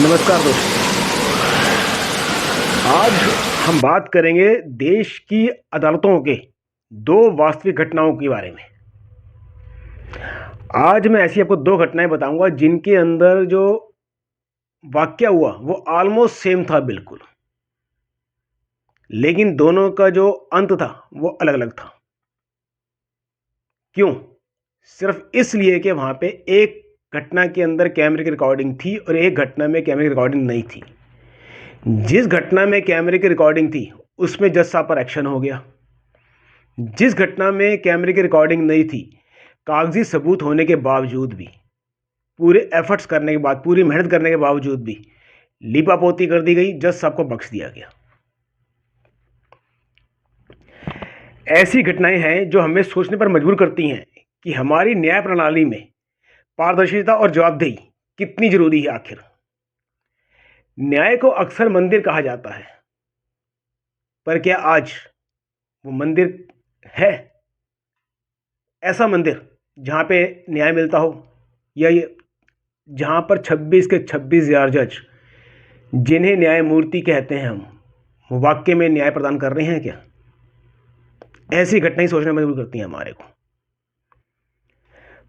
नमस्कार दोस्तों। आज हम बात करेंगे देश की अदालतों के दो वास्तविक घटनाओं के बारे में। आज मैं ऐसी आपको दो घटनाएं बताऊंगा जिनके अंदर जो वाकया हुआ वो ऑलमोस्ट सेम था बिल्कुल, लेकिन दोनों का जो अंत था वो अलग अलग था। क्यों? सिर्फ इसलिए कि वहां पे एक घटना के अंदर कैमरे की रिकॉर्डिंग थी और एक घटना में कैमरे की रिकॉर्डिंग नहीं थी। जिस घटना में कैमरे की रिकॉर्डिंग थी उसमें जज साहब पर एक्शन हो गया। जिस घटना में कैमरे की रिकॉर्डिंग नहीं थी, कागजी सबूत होने के बावजूद भी, पूरे एफर्ट्स करने के बाद, पूरी मेहनत करने के बावजूद भी लीपापोती कर दी गई, जज साहब को बख्श दिया गया। ऐसी घटनाएं हैं जो हमें सोचने पर मजबूर करती हैं कि हमारी न्याय प्रणाली में पारदर्शिता और जवाबदेही कितनी जरूरी है। आखिर न्याय को अक्सर मंदिर कहा जाता है, पर क्या आज वो मंदिर है? ऐसा मंदिर जहां पे न्याय मिलता हो, या ये जहां पर 26 के 26,000 जज जिन्हें न्यायमूर्ति कहते हैं हम, वो वाकई में न्याय प्रदान कर रहे हैं क्या? ऐसी घटनाएं सोचने में मजबूर करती हैं हमारे को।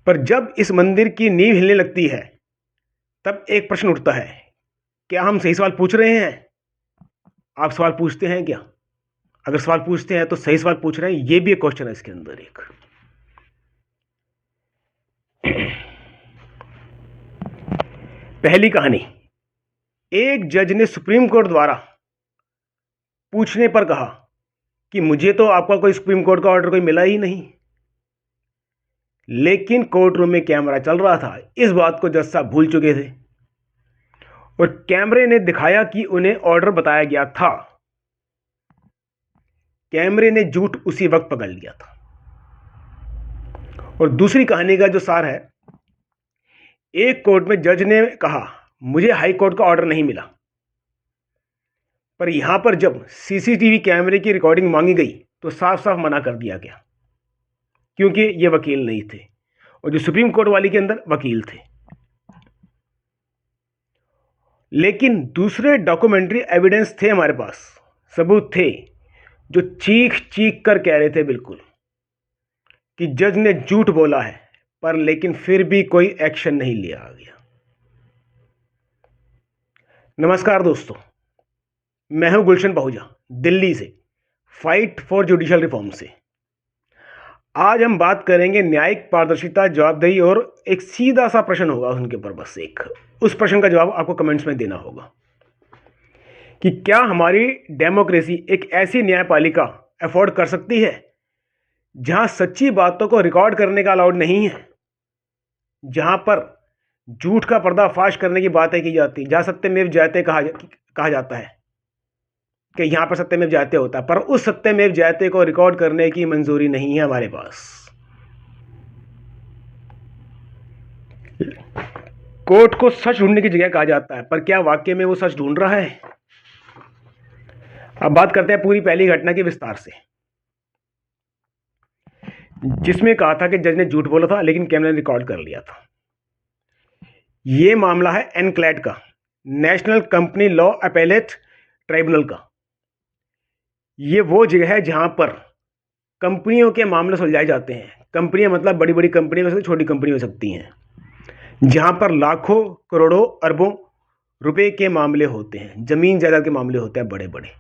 पर जब इस मंदिर की नींव हिलने लगती है तब एक प्रश्न उठता है, क्या हम सही सवाल पूछ रहे हैं? आप सवाल पूछते हैं क्या? अगर सवाल पूछते हैं तो सही सवाल पूछ रहे हैं, ये भी एक क्वेश्चन है इसके अंदर। एक पहली कहानी, एक जज ने सुप्रीम कोर्ट द्वारा पूछने पर कहा कि मुझे तो आपका कोई सुप्रीम कोर्ट का ऑर्डर कोई मिला ही नहीं, लेकिन कोर्ट रूम में कैमरा चल रहा था। इस बात को जज साहब भूल चुके थे और कैमरे ने दिखाया कि उन्हें ऑर्डर बताया गया था। कैमरे ने झूठ उसी वक्त पकड़ लिया था। और दूसरी कहानी का जो सार है, एक कोर्ट में जज ने कहा मुझे हाई कोर्ट का ऑर्डर नहीं मिला, पर यहां पर जब सीसीटीवी कैमरे की रिकॉर्डिंग मांगी गई तो साफ साफ मना कर दिया गया, क्योंकि ये वकील नहीं थे और जो सुप्रीम कोर्ट वाली के अंदर वकील थे। लेकिन दूसरे डॉक्यूमेंट्री एविडेंस थे हमारे पास, सबूत थे जो चीख चीख कर कह रहे थे बिल्कुल कि जज ने झूठ बोला है, पर लेकिन फिर भी कोई एक्शन नहीं लिया गया। नमस्कार दोस्तों, मैं हूं गुलशन पहुजा, दिल्ली से, फाइट फॉर जुडिशियल रिफॉर्म से। आज हम बात करेंगे न्यायिक पारदर्शिता, जवाबदेही, और एक सीधा सा प्रश्न होगा उनके ऊपर, बस एक, उस प्रश्न का जवाब आपको कमेंट्स में देना होगा कि क्या हमारी डेमोक्रेसी एक ऐसी न्यायपालिका अफोर्ड कर सकती है जहां सच्ची बातों को रिकॉर्ड करने का अलाउड नहीं है, जहां पर झूठ का पर्दाफाश करने की बातें की जाती, जहां सत्यमेव जयते कहा जाता है कि यहां पर सत्यमेव जयते होता है, पर उस सत्यमेव जयते को रिकॉर्ड करने की मंजूरी नहीं है हमारे पास। कोर्ट को सच ढूंढने की जगह कहा जाता है, पर क्या वाकई में वो सच ढूंढ रहा है? अब बात करते हैं पूरी पहली घटना के विस्तार से, जिसमें कहा था कि जज ने झूठ बोला था लेकिन कैमरे ने रिकॉर्ड कर लिया था। यह मामला है एनक्लैड का, national company law appellate tribunal का। यह वो जगह है जहां पर कंपनियों के मामले सुलझाए जाते हैं। कंपनियां मतलब बड़ी बड़ी कंपनी हो सकती, छोटी कंपनी हो सकती हैं, जहां पर लाखों करोड़ों अरबों रुपए के मामले होते हैं, जमीन जायदाद के मामले होते हैं बड़े बड़े।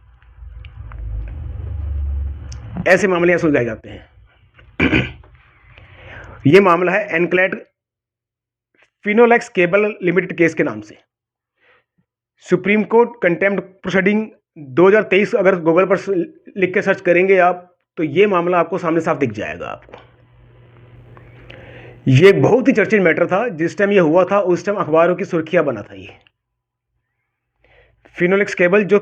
ऐसे मामले यहां सुलझाए जाते हैं। यह मामला है एनक्लैड फिनोलेक्स केबल लिमिटेड केस के नाम से। सुप्रीम कोर्ट कंटेम्प्ट प्रोसीडिंग 2023, अगर गूगल पर लिख के सर्च करेंगे आप तो ये मामला आपको सामने साफ दिख जाएगा आपको। ये एक बहुत ही चर्चित मैटर था। जिस टाइम ये हुआ था उस टाइम अखबारों की सुर्खियां बना था। ये फिनोलेक्स केबल जो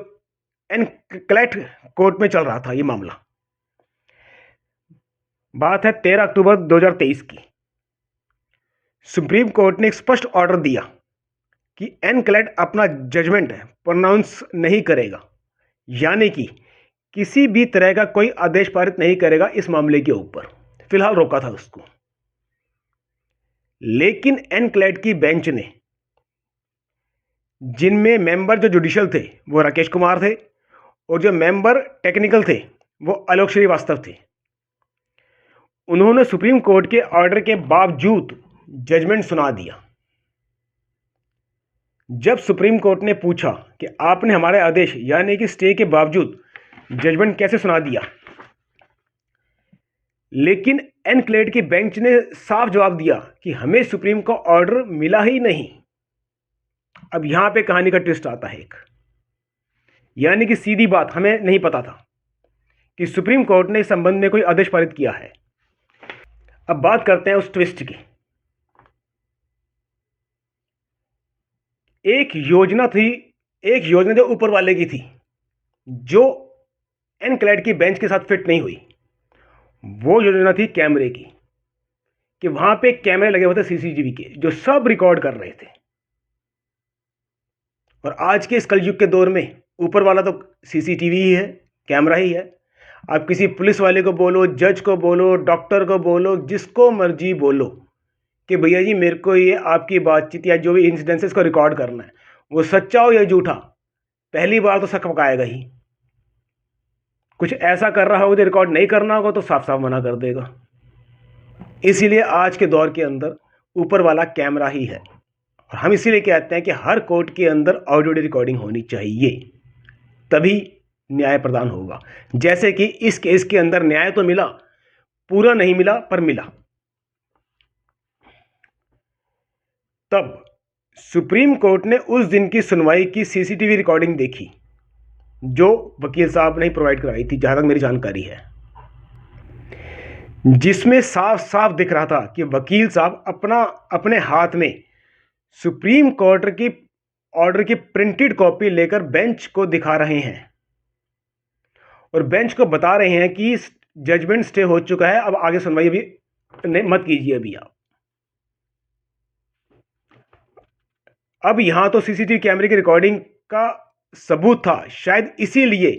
एनक्लैड कोर्ट में चल रहा था, ये मामला, बात है 13 अक्टूबर 2023 की। सुप्रीम कोर्ट ने एक स्पष्ट ऑर्डर दिया कि एनक्लैड अपना जजमेंट प्रोनाउंस नहीं करेगा, यानी कि किसी भी तरह का कोई आदेश पारित नहीं करेगा इस मामले के ऊपर। फिलहाल रोका था उसको, लेकिन एनक्लैड की बेंच ने जिनमें मेंबर जो जुडिशियल थे वो राकेश कुमार थे और जो मेंबर टेक्निकल थे वो आलोक श्रीवास्तव थे। उन्होंने सुप्रीम कोर्ट के ऑर्डर के बावजूद जजमेंट सुना दिया। जब सुप्रीम कोर्ट ने पूछा कि आपने हमारे आदेश यानी कि स्टे के बावजूद जजमेंट कैसे सुना दिया, लेकिन एनक्लेड की बेंच ने साफ जवाब दिया कि हमें सुप्रीम का ऑर्डर मिला ही नहीं। अब यहां पे कहानी का ट्विस्ट आता है एक, यानी कि सीधी बात, हमें नहीं पता था कि सुप्रीम कोर्ट ने इस संबंध में कोई आदेश पारित किया है। अब बात करते हैं उस ट्विस्ट की। एक योजना जो ऊपर वाले की थी, जो एनक्लेड की बेंच के साथ फिट नहीं हुई। वो योजना थी कैमरे की, कि वहां पे कैमरे लगे हुए थे सीसीटीवी के, जो सब रिकॉर्ड कर रहे थे। और आज के इस कलयुग के दौर में ऊपर वाला तो सीसीटीवी ही है, कैमरा ही है। आप किसी पुलिस वाले को बोलो, जज को बोलो, डॉक्टर को बोलो, जिसको मर्जी बोलो कि भैया जी मेरे को ये आपकी बातचीत या जो भी इंसिडेंसेस को रिकॉर्ड करना है, वो सच्चा हो या झूठा, पहली बार तो शक पकाएगा ही। कुछ ऐसा कर रहा होगा जो रिकॉर्ड नहीं करना होगा तो साफ साफ मना कर देगा। इसीलिए आज के दौर के अंदर ऊपर वाला कैमरा ही है। और हम इसीलिए कहते हैं कि हर कोर्ट के अंदर ऑडियो रिकॉर्डिंग होनी चाहिए, तभी न्याय प्रदान होगा। जैसे कि इस केस के अंदर न्याय तो मिला, पूरा नहीं मिला पर मिला। तब सुप्रीम कोर्ट ने उस दिन की सुनवाई की सीसीटीवी रिकॉर्डिंग देखी, जो वकील साहब ने प्रोवाइड कराई थी, जहां तक मेरी जानकारी है, जिसमें साफ साफ दिख रहा था कि वकील साहब अपने हाथ में सुप्रीम कोर्ट की ऑर्डर की प्रिंटेड कॉपी लेकर बेंच को दिखा रहे हैं और बेंच को बता रहे हैं कि जजमेंट स्टे हो चुका है, अब आगे सुनवाई भी मत कीजिए अभी आप। अब यहां तो सीसीटीवी कैमरे की रिकॉर्डिंग का सबूत था, शायद इसीलिए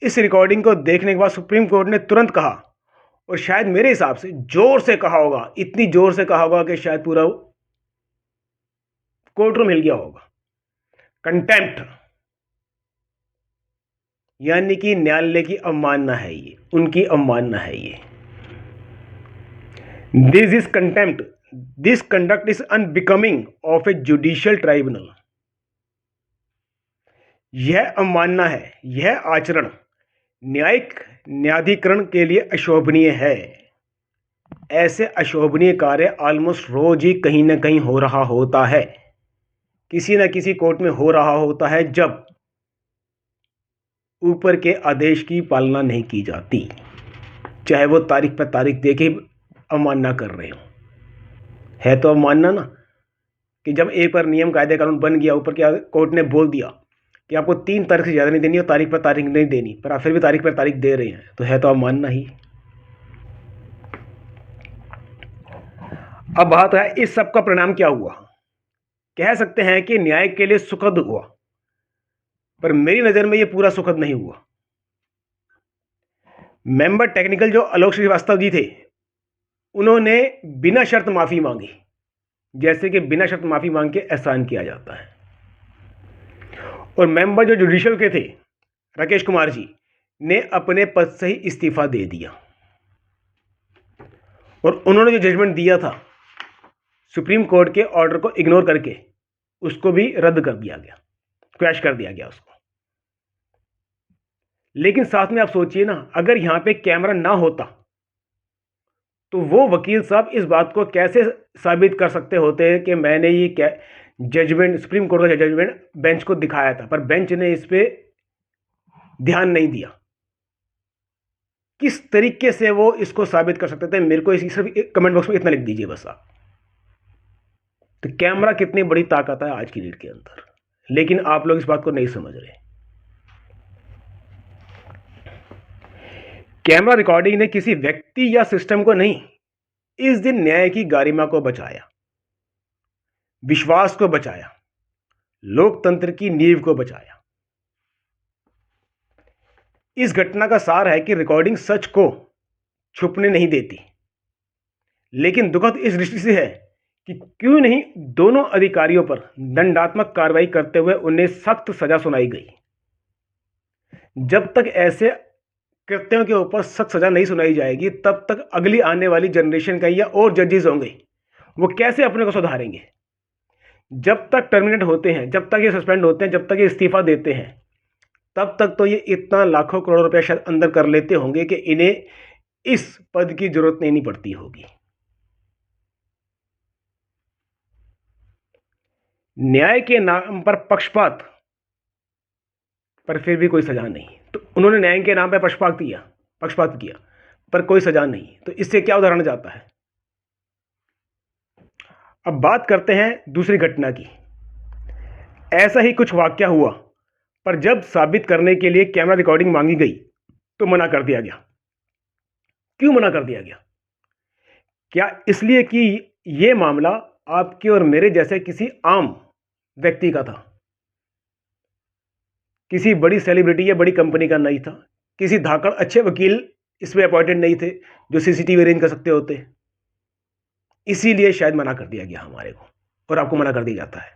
इस रिकॉर्डिंग को देखने के बाद सुप्रीम कोर्ट ने तुरंत कहा, और शायद मेरे हिसाब से जोर से कहा होगा, इतनी जोर से कहा होगा कि शायद पूरा कोर्ट रूम हिल गया होगा। कंटेम्प्ट, यानी कि न्यायालय की अवमानना है ये, उनकी अवमानना है ये। This is contempt, this conduct is unbecoming of a judicial tribunal. यह अवमानना है, यह आचरण न्यायिक न्यायाधिकरण के लिए अशोभनीय है। ऐसे अशोभनीय कार्य ऑलमोस्ट रोज ही कहीं ना कहीं हो रहा होता है, किसी न किसी कोर्ट में हो रहा होता है, जब ऊपर के आदेश की पालना नहीं की जाती, चाहे वो तारीख पर तारीख दे के अवमानना कर रहे हो। है तो अवमानना ना, कि जब एक बार नियम कायदे कानून बन गया, ऊपर के कोर्ट ने बोल दिया कि आपको 3 तारीख से ज़्यादा नहीं देनी और तारीख पर तारीख नहीं देनी, पर आप फिर भी तारीख पर तारीख दे रहे हैं, तो है तो अवमानना ही। अब बात है इस सब का परिणाम क्या हुआ। कह सकते हैं कि न्याय के लिए सुखद हुआ, पर मेरी नज़र में ये पूरा सुखद नहीं हुआ। मेंबर टेक्निकल जो आलोक श्रीवास्तव जी थे, उन्होंने बिना शर्त माफ़ी मांगी, जैसे कि बिना शर्त माफ़ी मांग के एहसान किया जाता है। और मेंबर जो जुडिशियल के थे, राकेश कुमार जी ने अपने पद से ही इस्तीफा दे दिया, और उन्होंने जो जजमेंट दिया था सुप्रीम कोर्ट के ऑर्डर को इग्नोर करके, उसको भी रद्द कर दिया गया, क्रैश कर दिया गया उसको। लेकिन साथ में आप सोचिए ना, अगर यहां पे कैमरा ना होता तो वो वकील साहब इस बात को कैसे साबित कर सकते होते हैं कि मैंने ये जजमेंट, सुप्रीम कोर्ट का जजमेंट बेंच को दिखाया था, पर बेंच ने इस पे ध्यान नहीं दिया। किस तरीके से वो इसको साबित कर सकते थे, मेरे को इसी सिर्फ कमेंट बॉक्स में इतना लिख दीजिए बस आप। तो कैमरा कितनी बड़ी ताकत है आज की डेट के अंदर, लेकिन आप लोग इस बात को नहीं समझ रहे। कैमरा रिकॉर्डिंग ने किसी व्यक्ति या सिस्टम को नहीं, इस दिन न्याय की गरिमा को बचाया, विश्वास को बचाया, लोकतंत्र की नींव को बचाया। इस घटना का सार है कि रिकॉर्डिंग सच को छुपने नहीं देती, लेकिन दुखद इस दृष्टि से है कि क्यों नहीं दोनों अधिकारियों पर दंडात्मक कार्रवाई करते हुए उन्हें सख्त सजा सुनाई गई। जब तक ऐसे कृत्यों के ऊपर सख्त सजा नहीं सुनाई जाएगी तब तक अगली आने वाली जनरेशन का या और जजेस होंगे वो कैसे अपने को सुधारेंगे। जब तक टर्मिनेट होते हैं, जब तक ये सस्पेंड होते हैं, जब तक ये इस्तीफा देते हैं, तब तक तो ये इतना लाखों करोड़ रुपया शायद अंदर कर लेते होंगे कि इन्हें इस पद की जरूरत नहीं पड़ती होगी। न्याय के नाम पर पक्षपात पर फिर भी कोई सजा नहीं। तो उन्होंने न्याय के नाम पर पक्षपात किया पर कोई सजा नहीं। तो इससे क्या उदाहरण जाता है। अब बात करते हैं दूसरी घटना की। ऐसा ही कुछ वाकया हुआ पर जब साबित करने के लिए कैमरा रिकॉर्डिंग मांगी गई तो मना कर दिया गया। क्यों मना कर दिया गया? क्या इसलिए कि यह मामला आपके और मेरे जैसे किसी आम व्यक्ति का था, किसी बड़ी सेलिब्रिटी या बड़ी कंपनी का नहीं था, किसी धाकड़ अच्छे वकील इसमें अपॉइंटेड नहीं थे जो सीसीटीवी अरेंज कर सकते होते। इसीलिए शायद मना कर दिया गया हमारे को और आपको मना कर दिया जाता है।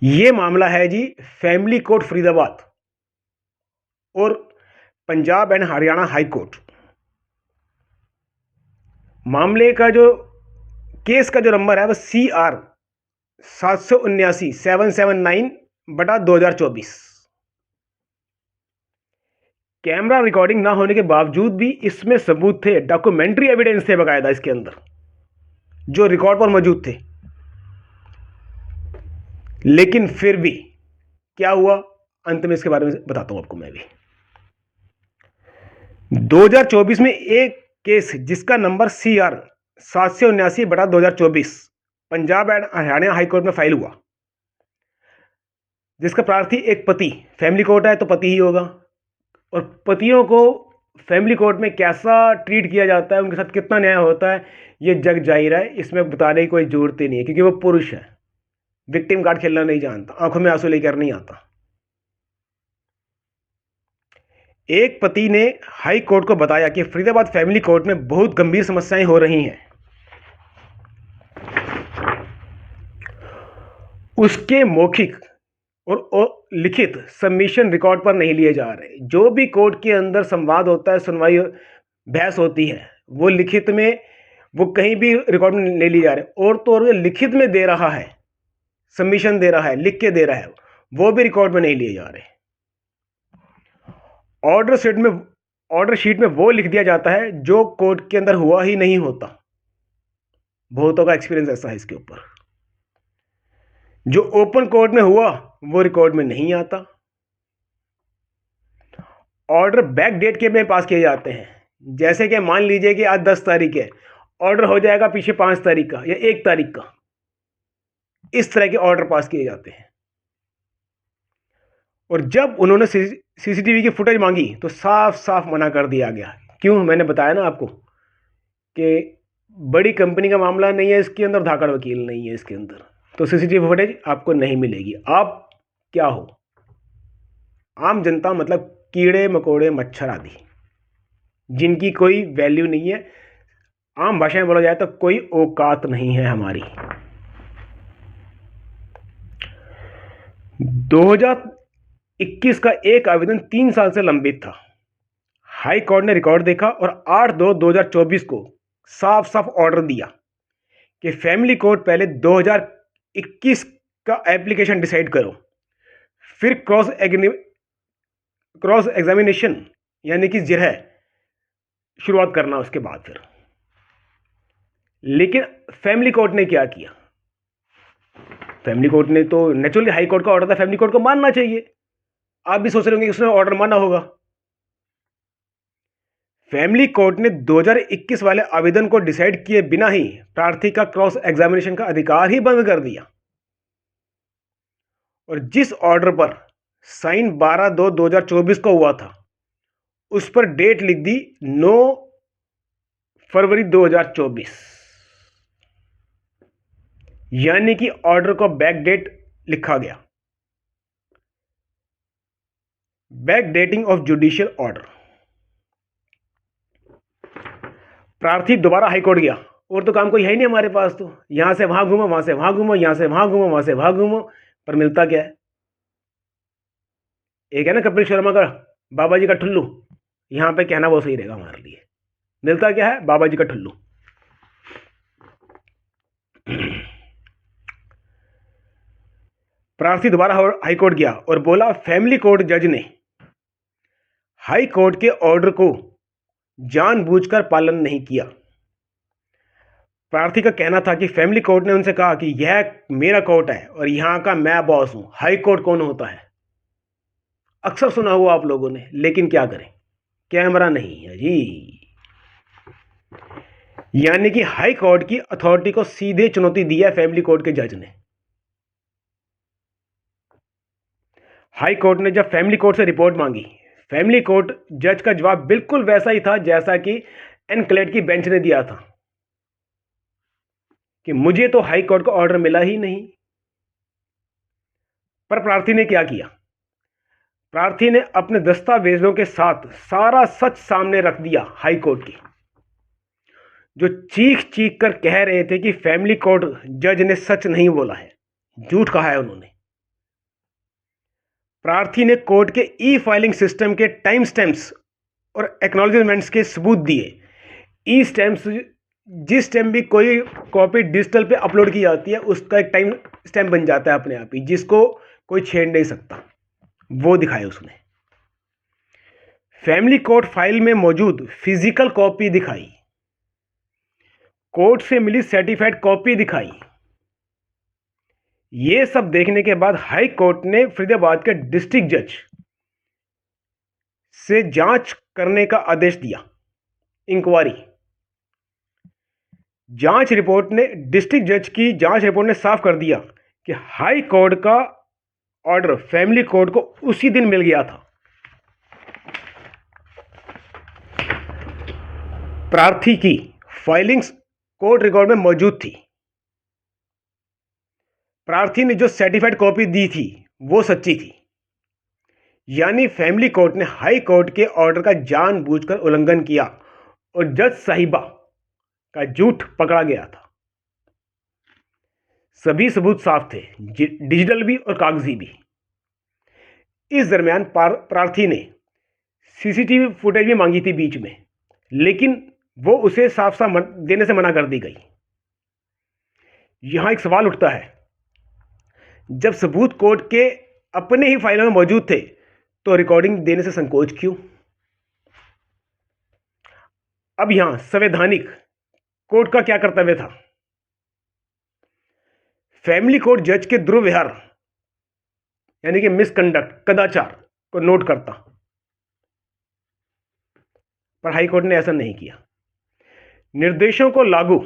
यह मामला है जी फैमिली कोर्ट फरीदाबाद और Punjab and Haryana High court. मामले का जो केस का जो नंबर है वह CR 779/2024। कैमरा रिकॉर्डिंग ना होने के बावजूद भी इसमें सबूत थे, डॉक्यूमेंट्री एविडेंस थे बकायदा इसके अंदर जो रिकॉर्ड पर मौजूद थे। लेकिन फिर भी क्या हुआ अंत में इसके बारे में बताता हूं आपको मैं भी। 2024 में एक केस जिसका number CR 779/2024 Punjab and Haryana high court में फाइल हुआ, जिसका प्रार्थी एक पति, फैमिली कोर्ट है तो पति ही होगा, और पतियों को फैमिली कोर्ट में कैसा ट्रीट किया जाता है, उनके साथ कितना न्याय होता है, ये जग जाहिर है, इसमें बताने की कोई जरूरत ही नहीं है क्योंकि वो पुरुष है, विक्टिम कार्ड खेलना नहीं जानता, आंखों में आंसू लेकर नहीं आता। एक पति ने हाई कोर्ट को बताया कि फरीदाबाद फैमिली कोर्ट में बहुत गंभीर समस्याएं हो रही हैं। उसके मौखिक और लिखित सबमिशन रिकॉर्ड पर नहीं लिए जा रहे। जो भी कोर्ट के अंदर संवाद होता है, सुनवाई बहस होती है, वो लिखित में, वो कहीं भी रिकॉर्ड में नहीं लिए जा रहे। और तो और लिखित में दे रहा है, सबमिशन दे रहा है, लिख के दे रहा है, वो भी रिकॉर्ड में नहीं लिए जा रहे। ऑर्डर शीट में वो लिख दिया जाता है जो कोर्ट के अंदर हुआ ही नहीं होता। बहुतों का एक्सपीरियंस ऐसा है इसके ऊपर। जो ओपन कोर्ट में हुआ वो रिकॉर्ड में नहीं आता। ऑर्डर बैक डेट के में पास किए जाते हैं। जैसे कि मान लीजिए कि आज 10 तारीख है, ऑर्डर हो जाएगा पीछे 5 तारीख का या 1 तारीख का। इस तरह के ऑर्डर पास किए जाते हैं। और जब उन्होंने सीसीटीवी की फुटेज मांगी तो साफ साफ मना कर दिया गया। क्यों? मैंने बताया ना आपको कि बड़ी कंपनी का मामला नहीं है, इसके अंदर धाकड़ वकील नहीं है इसके अंदर, तो सीसीटीवी फुटेज आपको नहीं मिलेगी। आप क्या हो? आम जनता, मतलब कीड़े मकोड़े मच्छर आदि, जिनकी कोई वैल्यू नहीं है। आम भाषा में बोला जाए तो कोई औकात नहीं है हमारी। 2021 का एक आवेदन 3 साल से लंबित था। हाई कोर्ट ने रिकॉर्ड देखा और 8/2/2024 को साफ साफ ऑर्डर दिया कि फैमिली कोर्ट पहले 2021 का एप्लीकेशन डिसाइड करो, फिर क्रॉस एग्जामिनेशन यानी कि जिरह शुरुआत करना उसके बाद फिर। लेकिन फैमिली कोर्ट ने क्या किया? फैमिली कोर्ट ने तो नेचुरली हाई कोर्ट का ऑर्डर था, फैमिली कोर्ट को मानना चाहिए। आप भी सोच रहे होंगे कि उसने ऑर्डर माना होगा। फैमिली कोर्ट ने 2021 वाले आवेदन को डिसाइड किए बिना ही प्रार्थी का क्रॉस एग्जामिनेशन का अधिकार ही बंद कर दिया। और जिस ऑर्डर पर साइन 12/2/2024 को हुआ था उस पर डेट लिख दी 9 फरवरी 2024, यानी कि ऑर्डर को बैक डेट लिखा गया। Back dating of judicial order. प्रार्थी दोबारा हाईकोर्ट गया और तो काम कोई है ही नहीं हमारे पास, तो यहाँ से वहाँ घूमो, वहाँ से वहाँ घूमो, यहाँ से वहाँ घूमो, वहाँ से वहाँ घूमो, पर मिलता क्या है? एक है ना कपिल शर्मा का बाबा जी का ठुल्लू, यहाँ पे कहना वो सही रहेगा हमारे लिए। मिलता क्या है? बाबा जी का ठुल्लू। प्रार्थी दोबारा हाई कोर्ट गया और बोला फैमिली कोर्ट जज ने हाई कोर्ट के ऑर्डर को जानबूझकर पालन नहीं किया। प्रार्थी का कहना था कि फैमिली कोर्ट ने उनसे कहा कि यह मेरा कोर्ट है और यहां का मैं बॉस हूं, हाई कोर्ट कौन होता है? अक्सर सुना हुआ आप लोगों ने, लेकिन क्या करें, कैमरा नहीं है जी। यानी कि हाई कोर्ट की अथॉरिटी को सीधे चुनौती दी है फैमिली कोर्ट के जज ने। हाई कोर्ट ने जब फैमिली कोर्ट से रिपोर्ट मांगी, फैमिली कोर्ट जज का जवाब बिल्कुल वैसा ही था जैसा कि एनक्लेट की बेंच ने दिया था कि मुझे तो हाई कोर्ट का ऑर्डर मिला ही नहीं। पर प्रार्थी ने क्या किया? प्रार्थी ने अपने दस्तावेजों के साथ सारा सच सामने रख दिया हाई कोर्ट की, जो चीख चीख कर कह रहे थे कि फैमिली कोर्ट जज ने सच नहीं बोला है, झूठ कहा है उन्होंने। प्रार्थी ने कोर्ट के ई फाइलिंग सिस्टम के टाइम स्टैम्प्स और एक्नॉलेजमेंट्स के सबूत दिए। ई स्टैम्प्स, जिस स्टैम्प भी कोई कॉपी डिजिटल पे अपलोड की जाती है उसका एक टाइम स्टैम्प बन जाता है अपने आप ही, जिसको कोई छेड़ नहीं सकता, वो दिखाया उसने। फैमिली कोर्ट फाइल में मौजूद फिजिकल कॉपी दिखाई, कोर्ट से मिली सर्टिफाइड कॉपी दिखाई। ये सब देखने के बाद हाई कोर्ट ने फरीदाबाद के डिस्ट्रिक्ट जज से जांच करने का आदेश दिया, इंक्वायरी। जांच रिपोर्ट ने, डिस्ट्रिक्ट जज की जांच रिपोर्ट ने साफ कर दिया कि हाई कोर्ट का ऑर्डर फैमिली कोर्ट को उसी दिन मिल गया था। प्रार्थी की फाइलिंग्स कोर्ट रिकॉर्ड में मौजूद थी। प्रार्थी ने जो सर्टिफाइड कॉपी दी थी वो सच्ची थी। यानी फैमिली कोर्ट ने हाई कोर्ट के ऑर्डर का जानबूझकर उल्लंघन किया और जज साहिबा का झूठ पकड़ा गया था। सभी सबूत साफ थे, डिजिटल भी और कागजी भी। इस दरमियान प्रार्थी ने सीसीटीवी फुटेज भी मांगी थी बीच में, लेकिन वो उसे साफ साफ देने से मना कर दी गई। यहां एक सवाल उठता है, जब सबूत कोर्ट के अपने ही फाइलों में मौजूद थे तो रिकॉर्डिंग देने से संकोच क्यों? अब यहां संवैधानिक कोर्ट का क्या कर्तव्य था? फैमिली कोर्ट जज के दुर्व्यवहार यानी कि मिसकंडक्ट, कदाचार को नोट करता, पर हाई कोर्ट ने ऐसा नहीं किया। निर्देशों को लागू,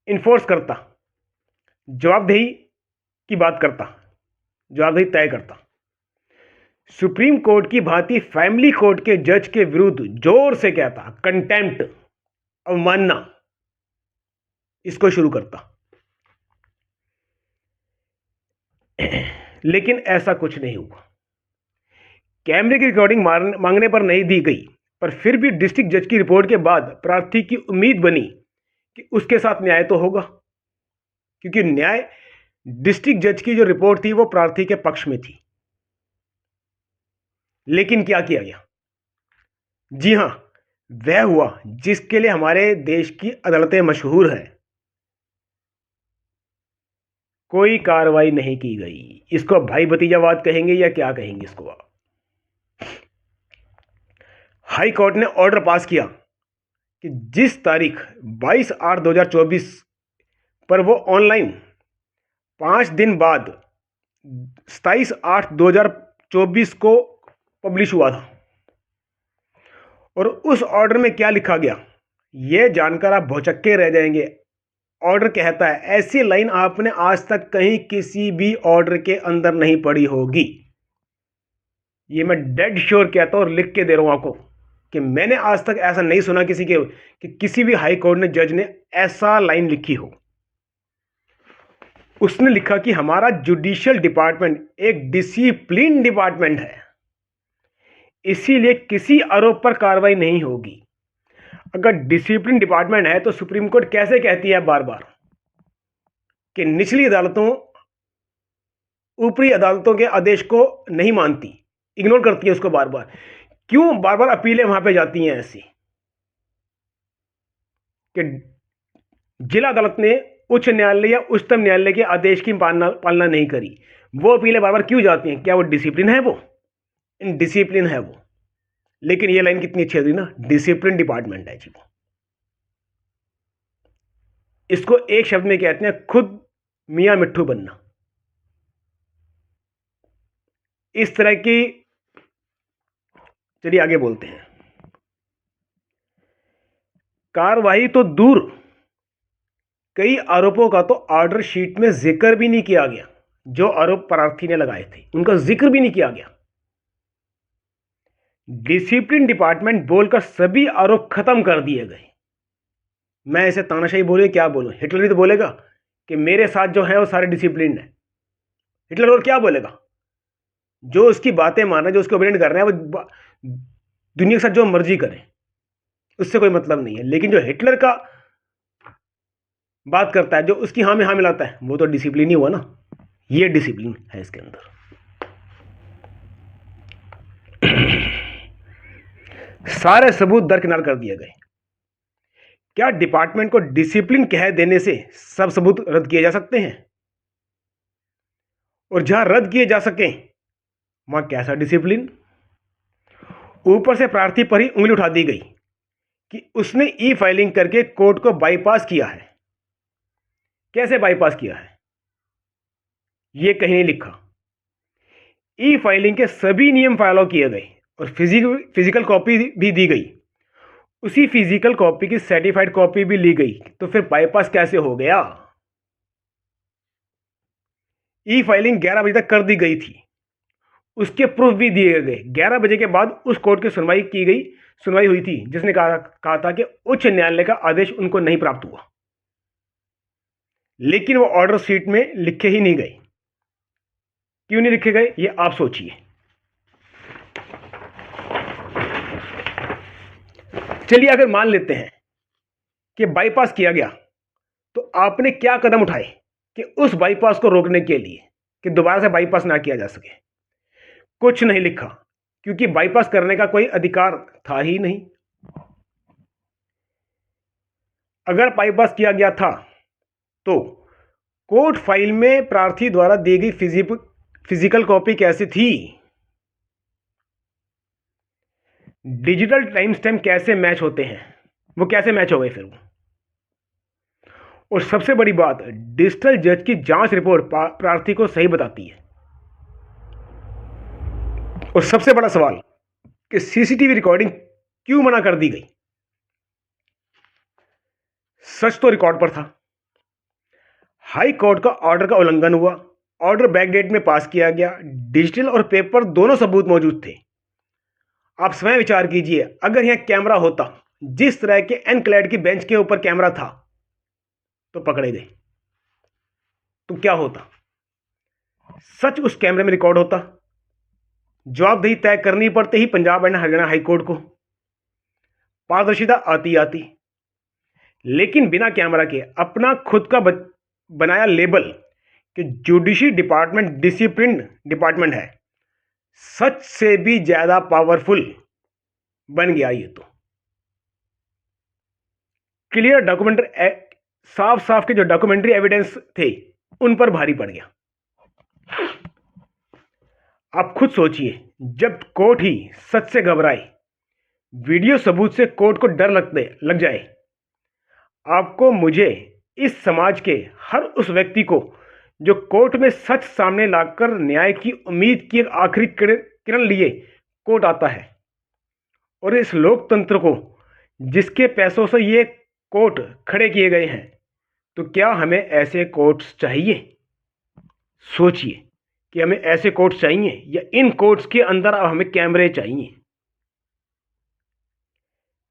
इन्फोर्स करता, जवाबदेही की बात करता, जवाबदेही तय करता। सुप्रीम कोर्ट की भांति फैमिली कोर्ट के जज के विरुद्ध जोर से कहता, कंटेम्प्ट, अवमानना, इसको शुरू करता। लेकिन ऐसा कुछ नहीं हुआ। कैमरे की रिकॉर्डिंग मांगने पर नहीं दी गई, पर फिर भी डिस्ट्रिक्ट जज की रिपोर्ट के बाद प्रार्थी की उम्मीद बनी कि उसके साथ न्याय तो होगा, क्योंकि न्याय डिस्ट्रिक्ट जज की जो रिपोर्ट थी वो प्रार्थी के पक्ष में थी। लेकिन क्या किया गया? जी हां, वह हुआ जिसके लिए हमारे देश की अदालतें मशहूर हैं। कोई कार्रवाई नहीं की गई। इसको भाई भतीजावाद कहेंगे या क्या कहेंगे इसको आप? हाई कोर्ट ने ऑर्डर पास किया कि जिस तारीख 22/8/2024 पर वो ऑनलाइन 5 दिन बाद 27/8/2024 को पब्लिश हुआ था, और उस ऑर्डर में क्या लिखा गया यह जानकर आप भौचक्के रह जाएंगे। ऑर्डर कहता है, ऐसी लाइन आपने आज तक कहीं किसी भी ऑर्डर के अंदर नहीं पढ़ी होगी। ये मैं डेड श्योर कहता हूं और लिख के दे रहा हूं आपको कि मैंने आज तक ऐसा नहीं सुना किसी के कि किसी भी हाई कोर्ट ने जज ने ऐसा लाइन लिखी हो। उसने लिखा कि हमारा जुडिशियल डिपार्टमेंट एक डिसिप्लिन डिपार्टमेंट है, इसीलिए किसी आरोप पर कार्रवाई नहीं होगी। अगर डिसिप्लिन डिपार्टमेंट है तो सुप्रीम कोर्ट कैसे कहती है बार बार कि निचली अदालतों ऊपरी अदालतों के आदेश को नहीं मानती, इग्नोर करती है उसको बार बार? क्यों बार बार अपीलें वहां पे जाती हैं ऐसी कि जिला अदालत ने उच्च न्यायालय या उच्चतम न्यायालय के आदेश की पालना नहीं करी? वो अपीलें बार बार क्यों जाती हैं? क्या वो डिसिप्लिन है? वो इनडिसिप्लिन है वो। लेकिन ये लाइन कितनी अच्छी है ना, डिसिप्लिन डिपार्टमेंट है जी वो। इसको एक शब्द में कहते हैं खुद मियां मिट्ठू बनना। इस तरह की, चलिए आगे बोलते हैं। कार्रवाई तो दूर, कई आरोपों का तो ऑर्डर शीट में जिक्र भी नहीं किया गया। जो आरोप प्रार्थी ने लगाए थे उनका जिक्र भी नहीं किया गया। डिसिप्लिन डिपार्टमेंट बोलकर सभी आरोप खत्म कर दिए गए। मैं इसे तानाशाही बोले क्या बोलूं? हिटलर ही तो बोलेगा कि मेरे साथ जो है वो सारे डिसिप्लिन है। हिटलर और क्या बोलेगा? जो उसकी बातें माने, जो उसको ओबेडेंट कर रहे हैं, वो दुनिया के साथ जो मर्जी करें, उससे कोई मतलब नहीं है। लेकिन जो हिटलर का बात करता है, जो उसकी हाँ में हाँ मिलाता है, वो तो डिसिप्लिन ही हुआ ना। ये डिसिप्लिन है इसके अंदर। सारे सबूत दरकिनार कर दिए गए। क्या डिपार्टमेंट को डिसिप्लिन कह देने से सब सबूत रद्द किए जा सकते हैं? और जहां रद्द किए जा सके वहां कैसा डिसिप्लिन? ऊपर से प्रार्थी पर ही उंगली उठा दी गई कि उसने ई फाइलिंग करके कोर्ट को बाईपास किया है। कैसे बाईपास किया है यह कहीं नहीं लिखा। ई फाइलिंग के सभी नियम फॉलो किए गए और फिजिकल कॉपी भी दी गई। उसी फिजिकल कॉपी की सर्टिफाइड कॉपी भी ली गई। तो फिर बाईपास कैसे हो गया? ई फाइलिंग 11 बजे तक कर दी गई थी, उसके प्रूफ भी दिए गए। 11 बजे के बाद उस कोर्ट की सुनवाई हुई थी, जिसने कहा था कि उच्च न्यायालय का आदेश उनको नहीं प्राप्त हुआ। लेकिन वो ऑर्डर शीट में लिखे ही नहीं गए। क्यों नहीं लिखे गए ये आप सोचिए। चलिए अगर मान लेते हैं कि बाईपास किया गया, तो आपने क्या कदम उठाए कि उस बाईपास को रोकने के लिए कि दोबारा से बाईपास ना किया जा सके? कुछ नहीं लिखा, क्योंकि बाईपास करने का कोई अधिकार था ही नहीं। अगर बाईपास किया गया था तो कोर्ट फाइल में प्रार्थी द्वारा दी गई फिजिकल कॉपी कैसी थी? डिजिटल टाइम स्टैम्प कैसे मैच होते हैं? वो कैसे मैच हो गए फिर वो? और सबसे बड़ी बात, डिजिटल जज की जांच रिपोर्ट प्रार्थी को सही बताती है। और सबसे बड़ा सवाल कि सीसीटीवी रिकॉर्डिंग क्यों मना कर दी गई? सच तो रिकॉर्ड पर था। हाई कोर्ट का ऑर्डर का उल्लंघन हुआ, ऑर्डर बैकडेट में पास किया गया, डिजिटल और पेपर दोनों सबूत मौजूद थे। आप स्वयं विचार कीजिए, अगर यहां कैमरा होता, जिस तरह के एनक्लेड की बेंच के ऊपर कैमरा था, तो पकड़े गए। तो क्या होता? सच उस कैमरे में रिकॉर्ड होता। जवाबदेही तय करनी पड़ती ही Punjab and Haryana High Court को। पारदर्शिता आती आती, लेकिन बिना कैमरा के अपना खुद का बनाया लेबल कि जुडिशरी डिपार्टमेंट डिसिप्लिन डिपार्टमेंट है, सच से भी ज्यादा पावरफुल बन गया ये तो। क्लियर डॉक्यूमेंट्री, साफ साफ के जो डॉक्यूमेंट्री एविडेंस थे उन पर भारी पड़ गया। आप खुद सोचिए, जब कोर्ट ही सच से घबराए, वीडियो सबूत से कोर्ट को डर लग जाए, आपको मुझे इस समाज के हर उस व्यक्ति को जो कोर्ट में सच सामने लाकर न्याय की उम्मीद की एक आखिरी किरण लिए कोर्ट आता है, और इस लोकतंत्र को जिसके पैसों से ये कोर्ट खड़े किए गए हैं, तो क्या हमें ऐसे कोर्ट्स चाहिए? सोचिए कि हमें ऐसे कोर्ट्स चाहिए या इन कोर्ट्स के अंदर अब हमें कैमरे चाहिए?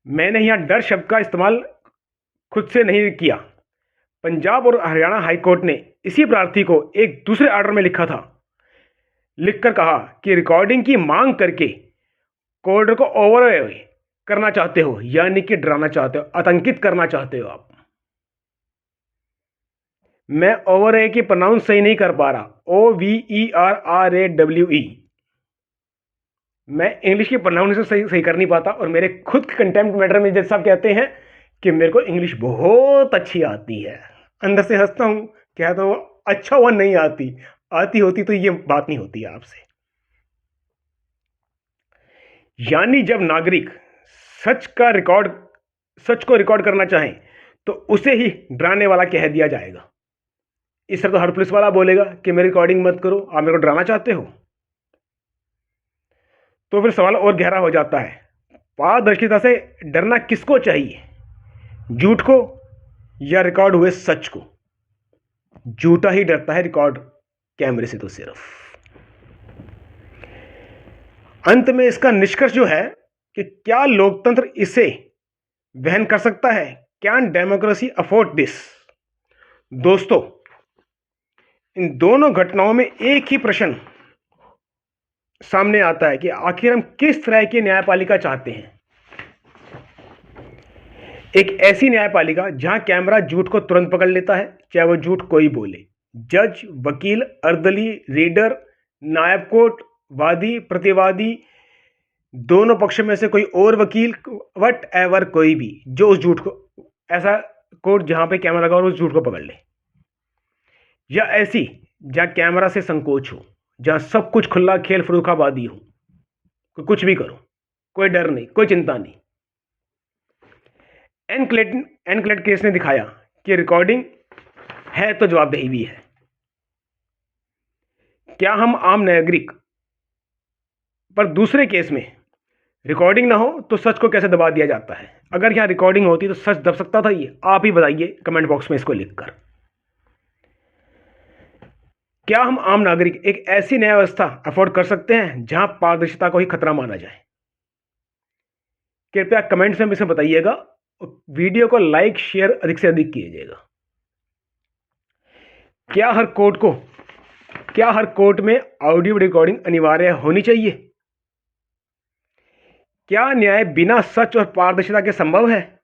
मैंने यहां डर शब्द का इस्तेमाल खुद से नहीं किया। पंजाब और हरियाणा हाई कोर्ट ने इसी प्रार्थी को एक दूसरे ऑर्डर में लिखकर कहा कि रिकॉर्डिंग की मांग करके कोर्ट को करना चाहते हो, यानी कि डराना चाहते हो, आतंकित करना चाहते हो आप। मैं ओवर ए की प्रोनाउंस सही नहीं कर पा रहा, OVERRAWE। मैं इंग्लिश की प्रोनाउंसिएशन सही सही कर नहीं पाता, और मेरे खुद के कंटेंट मैटर में जैसे साहब कहते हैं कि मेरे को इंग्लिश बहुत अच्छी आती है, अंदर से हंसता हूं, कहता हूं अच्छा हुआ नहीं आती, आती होती तो ये बात नहीं होती आपसे। यानी जब नागरिक सच को रिकॉर्ड करना चाहें तो उसे ही डराने वाला कह दिया जाएगा। इस तरह तो हर पुलिस वाला बोलेगा कि मेरी रिकॉर्डिंग मत करो, आप मेरे को डराना चाहते हो। तो फिर सवाल और गहरा हो जाता है, पारदर्शिता से डरना किसको चाहिए, झूठ को या रिकॉर्ड हुए सच को? झूठा ही डरता है रिकॉर्ड कैमरे से तो सिर्फ। अंत में इसका निष्कर्ष जो है कि क्या लोकतंत्र इसे वहन कर सकता है? Can democracy afford this? दोस्तों, इन दोनों घटनाओं में एक ही प्रश्न सामने आता है कि आखिर हम किस तरह की न्यायपालिका चाहते हैं। एक ऐसी न्यायपालिका जहां कैमरा झूठ को तुरंत पकड़ लेता है, चाहे वो झूठ कोई बोले। जज, वकील, अर्दली, रीडर, नायब कोर्ट, वादी, प्रतिवादी, दोनों पक्ष में से कोई और वकील, वट एवर, कोई भी जो उस झूठ को, ऐसा कोर्ट जहां पे कैमरा लगा और उस झूठ को पकड़ ले। या ऐसी जहां कैमरा से संकोच हो, जहां सब कुछ खुला खेल फरूखाबादी हो, कुछ भी करो, कोई डर नहीं, कोई चिंता नहीं। एनक्लेट केस ने दिखाया कि रिकॉर्डिंग है तो जवाबदेही भी है। क्या हम आम नागरिक पर दूसरे केस में रिकॉर्डिंग ना हो तो सच को कैसे दबा दिया जाता है? अगर यहां रिकॉर्डिंग होती तो सच दब सकता था ये? आप ही बताइए कमेंट बॉक्स में इसको लिखकर। क्या हम आम नागरिक एक ऐसी न्याय व्यवस्था अफोर्ड कर सकते हैं जहां पारदर्शिता को ही खतरा माना जाए? कृपया कमेंट्स में इसे बताइएगा। वीडियो को लाइक शेयर अधिक से अधिक कीजिएगा। क्या हर कोर्ट में ऑडियो रिकॉर्डिंग अनिवार्य होनी चाहिए? क्या न्याय बिना सच और पारदर्शिता के संभव है?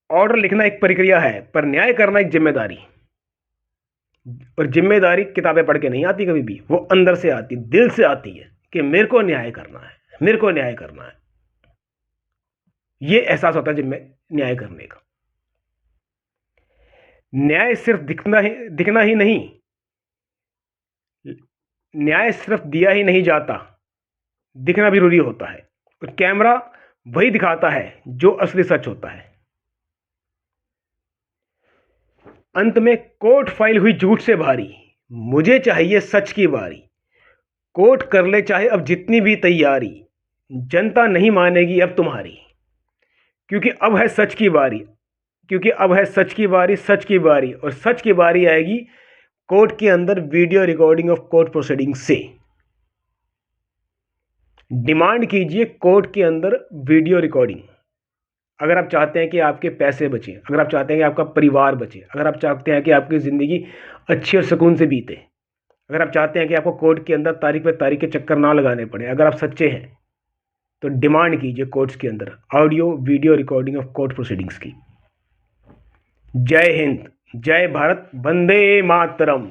ऑर्डर लिखना एक प्रक्रिया है, पर न्याय करना एक जिम्मेदारी। और जिम्मेदारी किताबें पढ़ के नहीं आती, कभी भी वो अंदर से आती, दिल से आती है कि मेरे को न्याय करना है, मेरे को न्याय करना है। ये एहसास होता है न्याय करने का। न्याय सिर्फ दिखना ही नहीं, न्याय सिर्फ दिया ही नहीं जाता, दिखना भी जरूरी होता है। और कैमरा वही दिखाता है जो असली सच होता है। अंत में कोर्ट फाइल हुई झूठ से भारी, मुझे चाहिए सच की बारी। कोर्ट कर ले चाहे अब जितनी भी तैयारी, जनता नहीं मानेगी अब तुम्हारी। क्योंकि अब है सच की बारी, सच की बारी। और सच की बारी आएगी कोर्ट के अंदर video recording of court proceeding से। डिमांड कीजिए कोर्ट के अंदर वीडियो रिकॉर्डिंग। अगर आप चाहते हैं कि आपके पैसे बचे, अगर आप चाहते हैं कि आपका परिवार बचे, अगर आप चाहते हैं कि आपकी ज़िंदगी अच्छी और सुकून से बीते, अगर आप चाहते हैं कि आपको कोर्ट के अंदर तारीख पे तारीख के चक्कर ना लगाने पड़े, अगर आप सच्चे हैं तो डिमांड कीजिए कोर्ट्स के अंदर audio video recording of court proceedings की। जय हिंद, जय भारत, वंदे मातरम।